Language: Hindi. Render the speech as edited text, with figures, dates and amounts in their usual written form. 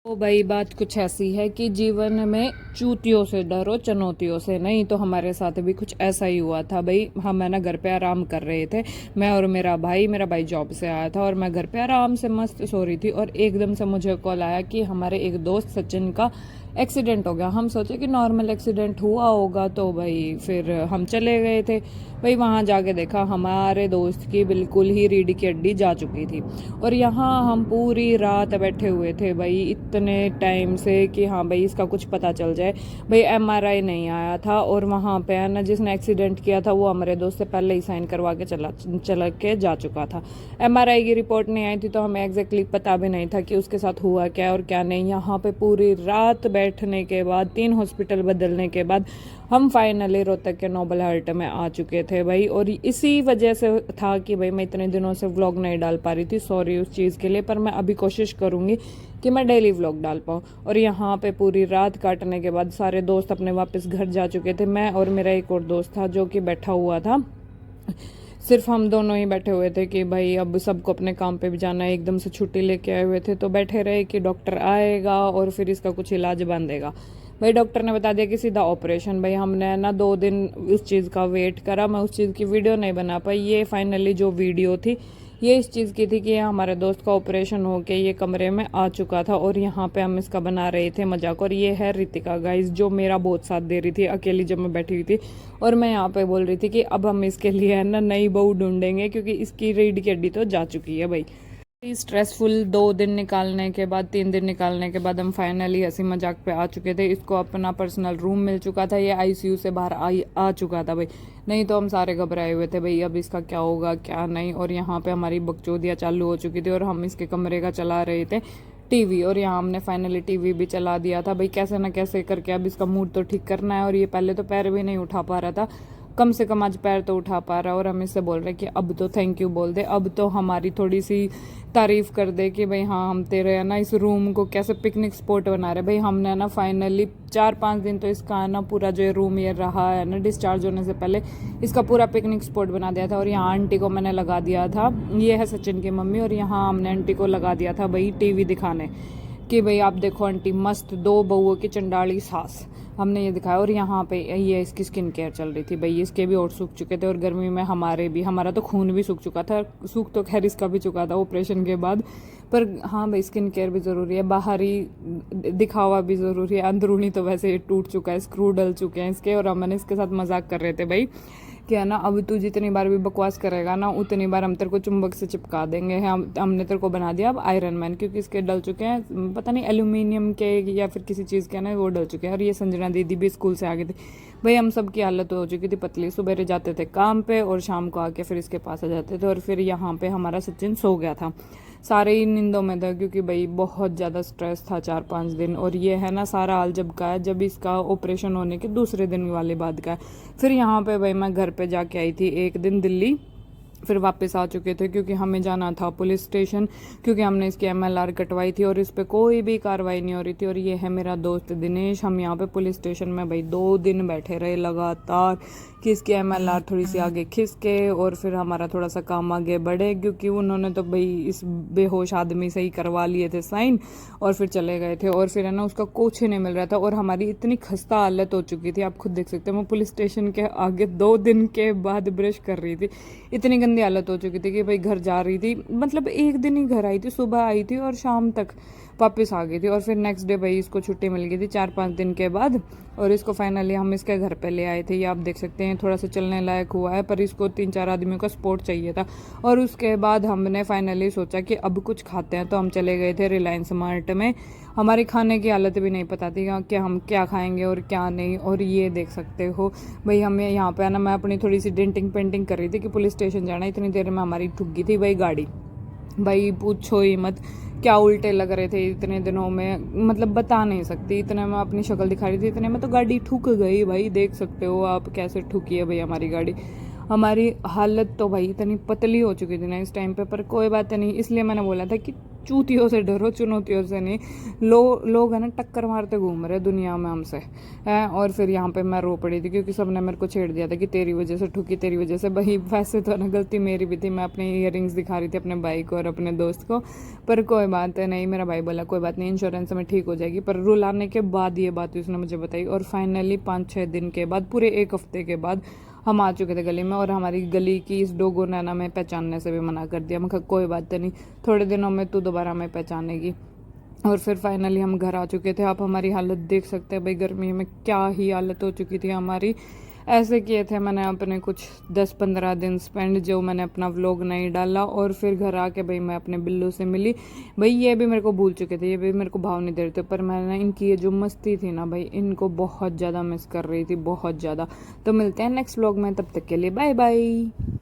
तो भाई बात कुछ ऐसी है कि जीवन में चूतियों से डरो, चुनौतियों से नहीं। तो हमारे साथ भी कुछ ऐसा ही हुआ था भाई। हम है ना घर पे आराम कर रहे थे, मैं और मेरा भाई जॉब से आया था और मैं घर पे आराम से मस्त सो रही थी और एकदम से मुझे कॉल आया कि हमारे एक दोस्त सचिन का एक्सीडेंट हो गया। हम सोचे कि नॉर्मल एक्सीडेंट हुआ होगा, तो भाई फिर हम चले गए थे। भाई वहाँ जाके देखा हमारे दोस्त की बिल्कुल ही रीढ़ की हड्डी जा चुकी थी। और यहाँ हम पूरी रात बैठे हुए थे भाई, इतने टाइम से कि हाँ भाई इसका कुछ पता चल जाए। भाई एमआरआई नहीं आया था और वहाँ पे है ना जिसने एक्सीडेंट किया था वो हमारे दोस्त से पहले ही साइन करवा के चला के जा चुका था। एमआरआई की रिपोर्ट नहीं आई थी तो हमें एग्जैक्टली पता भी नहीं था कि उसके साथ हुआ क्या और क्या नहीं। यहाँ पे पूरी रात बैठने के बाद 3 हॉस्पिटल बदलने के बाद हम फाइनली रोहतक के नोबल हार्ट में आ चुके थे भाई। और इसी वजह से था कि भाई मैं इतने दिनों से व्लॉग नहीं डाल पा रही थी, सॉरी उस चीज़ के लिए। पर मैं अभी कोशिश करूंगी कि मैं डेली व्लॉग डाल पाऊँ। और यहाँ पे पूरी रात काटने के बाद सारे दोस्त अपने वापस घर जा चुके थे। मैं और मेरा एक और दोस्त था जो कि बैठा हुआ था, सिर्फ हम दोनों ही बैठे हुए थे कि भाई अब सबको अपने काम पे भी जाना है। एकदम से छुट्टी लेके आए हुए थे तो बैठे रहे कि डॉक्टर आएगा और फिर इसका कुछ इलाज बांधेगा। भाई डॉक्टर ने बता दिया कि सीधा ऑपरेशन। भाई हमने ना 2 दिन उस चीज़ का वेट करा, मैं उस चीज़ की वीडियो नहीं बना पाई। ये फाइनली जो वीडियो थी ये इस चीज़ की थी कि हमारे दोस्त का ऑपरेशन होके ये कमरे में आ चुका था और यहाँ पे हम इसका बना रहे थे मजाक। और ये है रितिका गाइस, जो मेरा बहुत साथ दे रही थी अकेली जब मैं बैठी हुई थी। और मैं यहाँ पे बोल रही थी कि अब हम इसके लिए है ना नई बहू ढूंढेंगे क्योंकि इसकी रीढ़ की हड्डी तो जा चुकी है भाई। स्ट्रेसफुल 2 दिन निकालने के बाद, 3 दिन निकालने के बाद हम फाइनली हंसी मजाक पे आ चुके थे। इसको अपना पर्सनल रूम मिल चुका था, ये आईसीयू से बाहर आ चुका था भाई। नहीं तो हम सारे घबराए हुए थे भाई अब इसका क्या होगा क्या नहीं। और यहाँ पे हमारी बकचोदियाँ चालू हो चुकी थी और हम इसके कमरे का चला रहे थे टीवी। और यहाँ हमने फाइनली टीवी भी चला दिया था भाई, कैसे ना कैसे करके अब इसका मूड तो ठीक करना है। और ये पहले तो पैर भी नहीं उठा पा रहा था, कम से कम आज पैर तो उठा पा रहा है। और हम इससे बोल रहे कि अब तो थैंक यू बोल दे, अब तो हमारी थोड़ी सी तारीफ कर दे कि भाई हाँ हम तेरे है ना इस रूम को कैसे पिकनिक स्पॉट बना रहे। भाई हमने ना फाइनली 4-5 दिन तो इसका है ना पूरा जो रूम ये रहा है ना डिस्चार्ज होने से पहले इसका पूरा पिकनिक स्पॉट बना दिया था। और यहाँ आंटी को मैंने लगा दिया था, ये है सचिन की मम्मी, और यहाँ हमने आंटी को लगा दिया था भाई टीवी दिखाने कि भाई आप देखो आंटी मस्त 2 बहुओं की चंडाली सास, हमने ये दिखाया। और यहाँ पे ये इसकी स्किन केयर चल रही थी भाई, इसके भी ओठ सूख चुके थे और गर्मी में हमारा तो खून भी सूख चुका था। सूख तो खैर इसका भी चुका था ऑपरेशन के बाद, पर हाँ भाई स्किन केयर भी ज़रूरी है, बाहरी दिखावा भी ज़रूरी है। अंदरूनी तो वैसे ही टूट चुका है, स्क्रू डल चुके हैं इसके। और हमने इसके साथ मजाक कर रहे थे भाई कि है ना अब तू जितनी बार भी बकवास करेगा ना उतनी बार हम तेरे को चुंबक से चिपका देंगे। हमने तेरे को बना दिया अब आयरन मैन, क्योंकि इसके डल चुके हैं, पता नहीं एल्यूमिनियम के या फिर किसी चीज़ के ना वो डल चुके हैं। और ये संजना दीदी भी स्कूल से आ गई थी भाई, हम सब की हालत हो चुकी थी पतली। सुबह जाते थे काम पे और शाम को आके फिर इसके पास आ जाते थे। और फिर यहाँ पे हमारा सचिन सो गया था, सारे ही नींदों में था क्योंकि भाई बहुत ज़्यादा स्ट्रेस था 4-5 दिन। और ये है ना सारा हाल जब का है, जब इसका ऑपरेशन होने के दूसरे दिन वाली बात का है। फिर यहाँ पे भाई मैं घर पे जाके आई थी एक दिन दिल्ली, फिर वापस आ चुके थे क्योंकि हमें जाना था पुलिस स्टेशन, क्योंकि हमने इसकी एमएलआर कटवाई थी और इस पर कोई भी कार्रवाई नहीं हो रही थी। और ये है मेरा दोस्त दिनेश, हम यहाँ पे पुलिस स्टेशन में भाई 2 दिन बैठे रहे लगातार कि इसकी एमएलआर थोड़ी सी आगे खिसके और फिर हमारा थोड़ा सा काम आगे बढ़े, क्योंकि उन्होंने तो भाई इस बेहोश आदमी से ही करवा लिए थे साइन और फिर चले गए थे। और फिर है ना उसका कुछ ही नहीं मिल रहा था और हमारी इतनी खस्ता हालत हो चुकी थी, आप खुद देख सकते हैं। मैं पुलिस स्टेशन के आगे 2 दिन के बाद ब्रश कर रही थी, इतनी गंदी हालत हो चुकी थी कि भाई घर जा रही थी, मतलब एक दिन ही घर आई थी, सुबह आई थी और शाम तक वापस आ गई थी। और फिर नेक्स्ट डे भाई इसको छुट्टी मिल गई थी 4-5 दिन के बाद और इसको फाइनली हम इसके घर पे ले आए थे। ये आप देख सकते हैं थोड़ा सा चलने लायक हुआ है, पर इसको 3-4 आदमियों का सपोर्ट चाहिए था। और उसके बाद हमने फाइनली सोचा कि अब कुछ खाते हैं, तो हम चले गए थे रिलायंस मार्ट में। हमारी खाने की हालत भी नहीं पता थी कि हम क्या खाएंगे और क्या नहीं। और ये देख सकते हो भाई हमें यहाँ पे आना, मैं अपनी थोड़ी सी डेंटिंग पेंटिंग कर रही थी कि पुलिस स्टेशन जाना, इतनी देर में हमारी ठुक गई थी भाई गाड़ी। भाई पूछो ही मत क्या उल्टे लग रहे थे इतने दिनों में, मतलब बता नहीं सकती। इतने में अपनी शक्ल दिखा रही थी, इतने में तो गाड़ी ठुक गई भाई, देख सकते हो आप कैसे ठुकी है भाई हमारी गाड़ी। हमारी हालत तो भाई इतनी पतली हो चुकी थी ना इस टाइम पे, पर कोई बात नहीं। इसलिए मैंने बोला था कि चूतियों से डरो, चुनौतियों से नहीं। लोग है ना टक्कर मारते घूम रहे दुनिया में हमसे है। और फिर यहाँ पे मैं रो पड़ी थी क्योंकि सबने मेरे को छेड़ दिया था कि तेरी वजह से ठुकी, तेरी वजह से। भाई वैसे तो ना गलती मेरी भी थी, मैं अपने ईयरिंग्स दिखा रही थी अपने भाई को और अपने दोस्त को, पर कोई बात नहीं। मेरा भाई बोला कोई बात नहीं, इंश्योरेंस में ठीक हो जाएगी। पर रुलाने के बाद ये बात उसने मुझे बताई, और फाइनली 5-6 दिन के बाद, पूरे 1 हफ्ते के बाद हम आ चुके थे गली में। और हमारी गली की इस डोगो ने ना हमें पहचानने से भी मना कर दिया। मैं कहा कोई बात नहीं, थोड़े दिनों में तू दोबारा हमें पहचानेगी। और फिर फाइनली हम घर आ चुके थे। आप हमारी हालत देख सकते हैं भाई, गर्मी में क्या ही हालत हो चुकी थी हमारी। ऐसे किए थे मैंने अपने कुछ 10-15 दिन स्पेंड, जो मैंने अपना व्लॉग नहीं डाला। और फिर घर आके भाई मैं अपने बिल्लू से मिली। भाई ये भी मेरे को भूल चुके थे, ये भी मेरे को भाव नहीं दे रहे थे, पर मैंने इनकी ये जो मस्ती थी ना भाई, इनको बहुत ज़्यादा मिस कर रही थी, बहुत ज़्यादा। तो मिलते हैं नेक्स्ट व्लॉग में, तब तक के लिए बाय बाय।